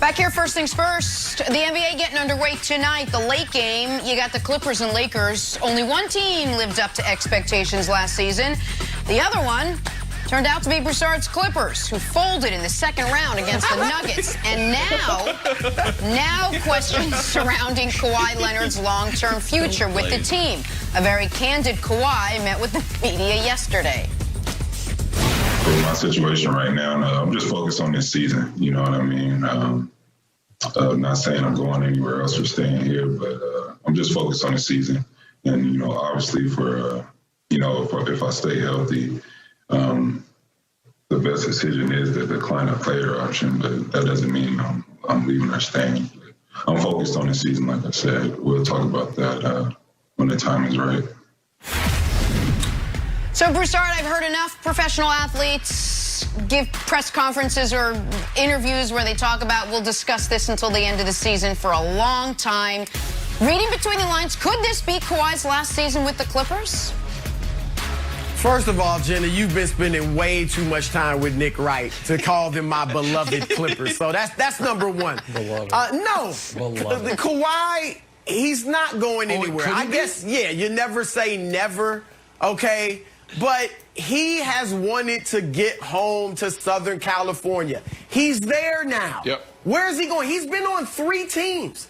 Back here, first things first, the NBA getting underway tonight. The late game, you got the Clippers and Lakers. Only one team lived up to expectations last season. The other one turned out to be Broussard's Clippers, who folded in the second round against the Nuggets. And now questions surrounding Kawhi Leonard's long-term future with the team. A very candid Kawhi met with the media yesterday. My situation right now, I'm just focused on this season. You know what I mean? Not saying I'm going anywhere else or staying here, but I'm just focused on the season. And, you know, obviously for, if I stay healthy, the best decision is to decline a player option, but that doesn't mean I'm leaving or staying. I'm focused on the season, like I said. We'll talk about that when the time is right. So, Broussard, I've heard enough professional athletes give press conferences or interviews where they talk about, we'll discuss this until the end of the season for a long time. Reading between the lines, could this be Kawhi's last season with the Clippers? First of all, Jenna, you've been spending way too much time with Nick Wright to call them my beloved Clippers. So that's number one. Beloved. No, the Kawhi, he's not going anywhere. I guess, yeah, you never say never, okay? But he has wanted to get home to Southern California. He's there now. Yep. Where is he going? He's been on 3 teams.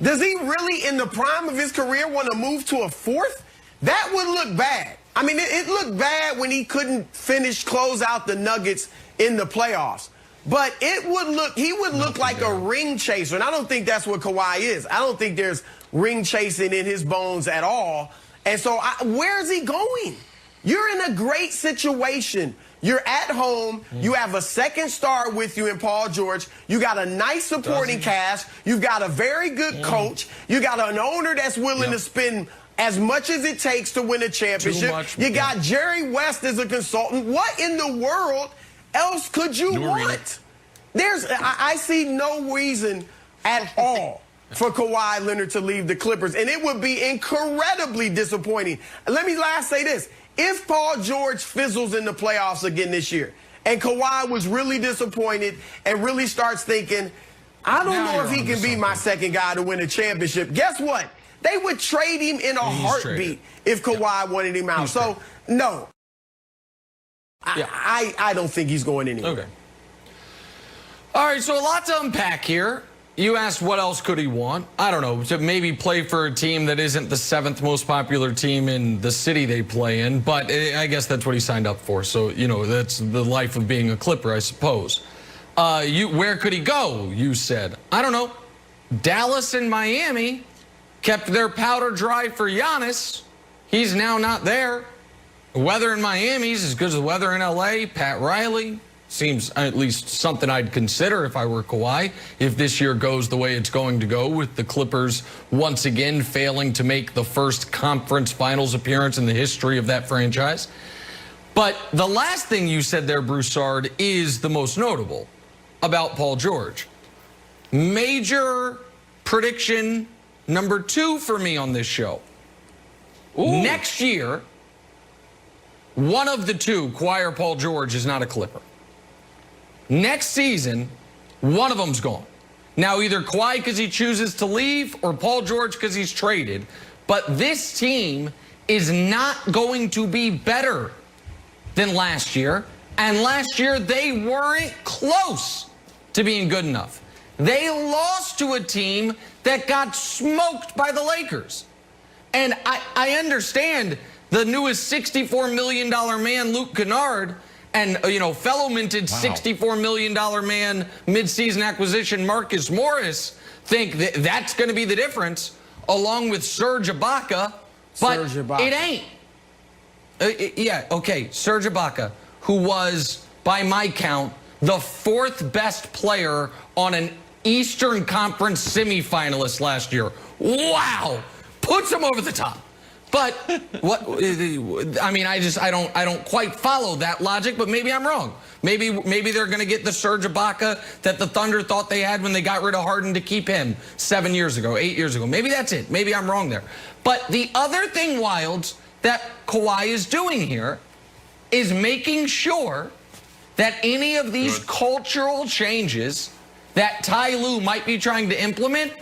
Does he really, in the prime of his career, want to move to a 4th? That would look bad. I mean, it looked bad when he couldn't close out the Nuggets in the playoffs. But he would look like a ring chaser, and I don't think that's what Kawhi is. I don't think there's ring chasing in his bones at all. And so where is he going? You're in a great situation. You're at home. You have a second star with you in Paul George. You got a nice supporting cast. You've got a very good coach. You got an owner that's willing to spend as much as it takes to win a championship. You got Jerry West as a consultant. What in the world else could you want? I see no reason at all for Kawhi Leonard to leave the Clippers, and it would be incredibly disappointing. Let me last say this. If Paul George fizzles in the playoffs again this year, and Kawhi was really disappointed and really starts thinking, I don't know if he can be my second guy to win a championship, guess what? They would trade him in a heartbeat if Kawhi wanted him out. So, no. I don't think he's going anywhere. Okay. All right, so a lot to unpack here. You asked what else could he want. I don't know, to maybe play for a team that isn't the 7th most popular team in the city they play in, but I guess that's what he signed up for. So, you know, that's the life of being a Clipper, I suppose. Where could he go, you said? I don't know. Dallas and Miami kept their powder dry for Giannis. He's now not there. The weather in Miami's as good as the weather in L.A. Pat Riley. Seems at least something I'd consider if I were Kawhi, if this year goes the way it's going to go, with the Clippers once again failing to make the first conference finals appearance in the history of that franchise. But the last thing you said there, Broussard, is the most notable about Paul George. Major prediction number 2 for me on this show. Ooh. Next year, one of the two, Kawhi or Paul George, is not a Clipper. Next season, one of them's gone. Now, either Kawhi because he chooses to leave or Paul George because he's traded. But this team is not going to be better than last year. And last year, they weren't close to being good enough. They lost to a team that got smoked by the Lakers. And I understand the newest $64 million man, Luke Kennard, and, fellow minted $64 million man midseason acquisition Marcus Morris think that that's going to be the difference, along with Serge Ibaka. But it ain't. Serge Ibaka, who was, by my count, the 4th best player on an Eastern Conference semifinalist last year. Wow! Puts him over the top. But I don't quite follow that logic, but maybe I'm wrong. Maybe they're going to get the Serge Ibaka that the Thunder thought they had when they got rid of Harden to keep him 7 years ago, 8 years ago. Maybe that's it. Maybe I'm wrong there. But the other thing, Wilds, that Kawhi is doing here is making sure that any of these cultural changes that Ty Lue might be trying to implement,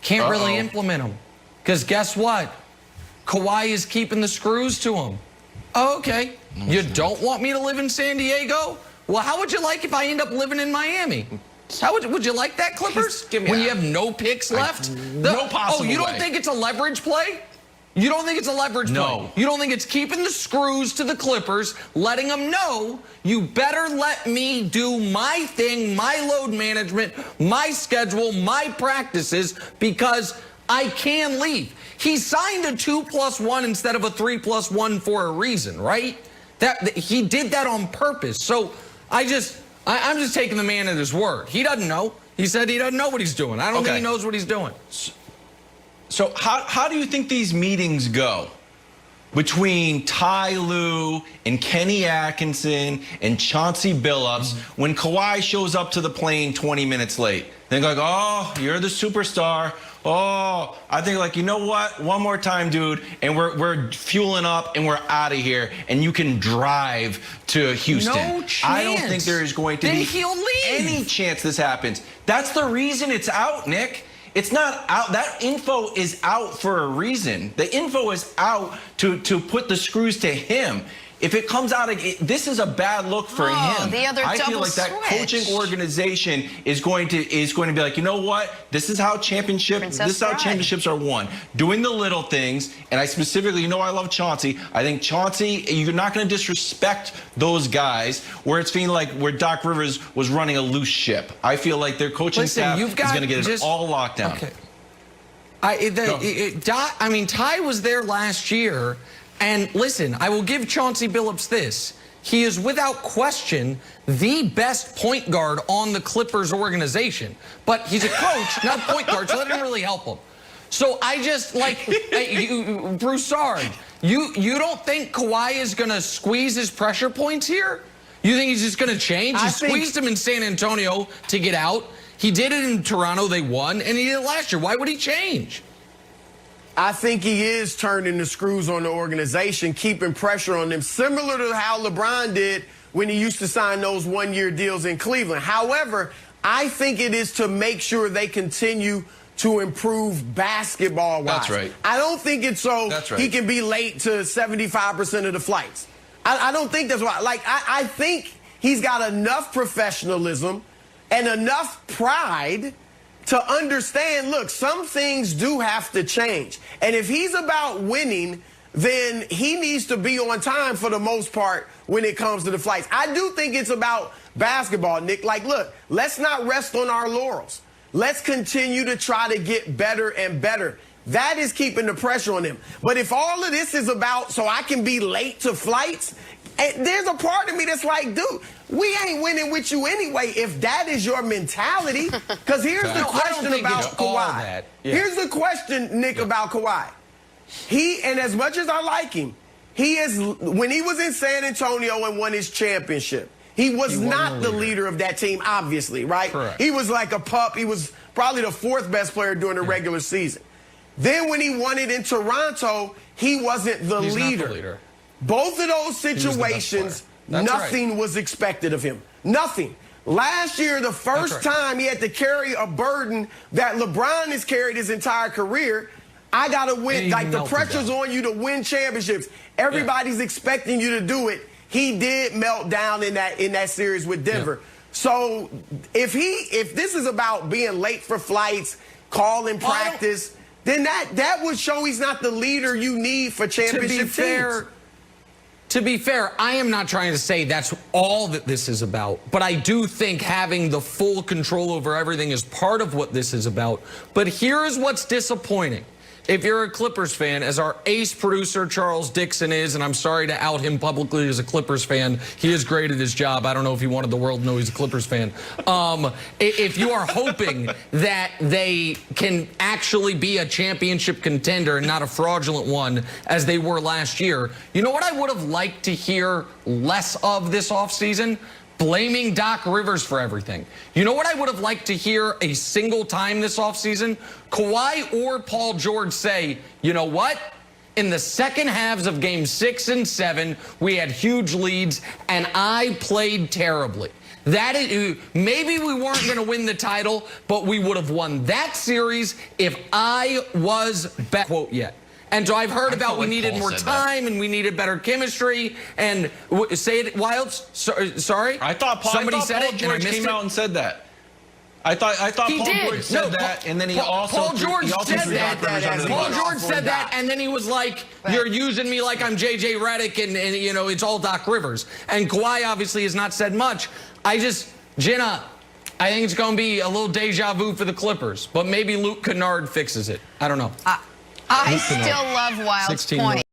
can't really implement them. Because guess what? Kawhi is keeping the screws to him. Oh, okay. You don't want me to live in San Diego? Well, how would you like if I end up living in Miami? How would you like that, Clippers? When you have no picks left? No possible Oh, you don't way. think it's a leverage play? You don't think it's a leverage play? You don't think it's keeping the screws to the Clippers, letting them know, you better let me do my thing, my load management, my schedule, my practices, because I can leave. He signed a 2+1 instead of a 3+1 for a reason, right? That he did that on purpose. So I'm just taking the man at his word. He doesn't know. He said he doesn't know what he's doing. I don't think he knows what he's doing. So how do you think these meetings go between Ty Lue and Kenny Atkinson and Chauncey Billups when Kawhi shows up to the plane 20 minutes late? They're like, oh, you're the superstar. Oh, I think like, you know what? One more time, dude, and we're fueling up and we're out of here, and you can drive to Houston. No chance. I don't think there is going to be any chance this happens. That's the reason it's out, Nick. It's not out. That info is out for a reason. The info is out to put the screws to him. If it comes out, this is a bad look for him. The other I feel like that coaching organization is going to be like, you know what? This is how championships are won. Doing the little things, and I specifically, I love Chauncey. I think Chauncey, you're not going to disrespect those guys where it's feeling like where Doc Rivers was running a loose ship. I feel like their coaching staff is going to get it all locked down. Okay. Ty was there last year. And listen, I will give Chauncey Billups this. He is without question the best point guard on the Clippers organization. But he's a coach, not a point guard, so that didn't really help him. So I just Broussard, you don't think Kawhi is going to squeeze his pressure points here? You think he's just going to change? He squeezed him in San Antonio to get out. He did it in Toronto, they won, and he did it last year. Why would he change? I think he is turning the screws on the organization, keeping pressure on them, similar to how LeBron did when he used to sign those one-year deals in Cleveland. However, I think it is to make sure they continue to improve basketball-wise. That's right. I don't think it's so he can be late to 75% of the flights. I don't think that's why. I think he's got enough professionalism and enough pride to understand, look, some things do have to change. And if he's about winning, then he needs to be on time for the most part when it comes to the flights. I do think it's about basketball, Nick. Look, let's not rest on our laurels. Let's continue to try to get better and better. That is keeping the pressure on him. But if all of this is about so I can be late to flights, there's a part of me that's like, dude, we ain't winning with you anyway if that is your mentality. Because here's the question about Kawhi. Here's the question, Nick, about Kawhi. And as much as I like him, when he was in San Antonio and won his championship, he was not the leader of that team, obviously, right? Correct. He was like a pup. He was probably the fourth best player during the regular season. Then when he won it in Toronto, he wasn't the leader. Both of those situations, nothing was expected of him. Nothing. Last year, the first time he had to carry a burden that LeBron has carried his entire career, I got to win. The pressure's on you to win championships. Everybody's expecting you to do it. He did melt down in that series with Denver. So if this is about being late for flights, calling practice, then that would show he's not the leader you need for championship teams. To be fair, I am not trying to say that's all that this is about, but I do think having the full control over everything is part of what this is about. But here is what's disappointing. If you're a Clippers fan, as our ace producer Charles Dixon is, and I'm sorry to out him publicly as a Clippers fan, he is great at his job. I don't know if he wanted the world to know he's a Clippers fan. If you are hoping that they can actually be a championship contender and not a fraudulent one as they were last year, you know what I would have liked to hear less of this offseason? Blaming Doc Rivers for everything. You know what I would have liked to hear a single time this offseason? Kawhi or Paul George say, you know what? In the second halves of Game 6 and 7, we had huge leads, and I played terribly. That is, maybe we weren't going to win the title, but we would have won that series if I was back. Quote yet. And so I've heard about we needed more time and we needed better chemistry. And say it, Wilds. Sorry. I thought Paul George came out and said that. I thought Paul George said that, and then he also Paul George said that. Paul George said that, and then he was like, "You're using me like I'm J.J. Redick, and you know it's all Doc Rivers." And Kawhi obviously has not said much. Jenna, I think it's going to be a little deja vu for the Clippers, but maybe Luke Kennard fixes it. I don't know. I still love Wild's point.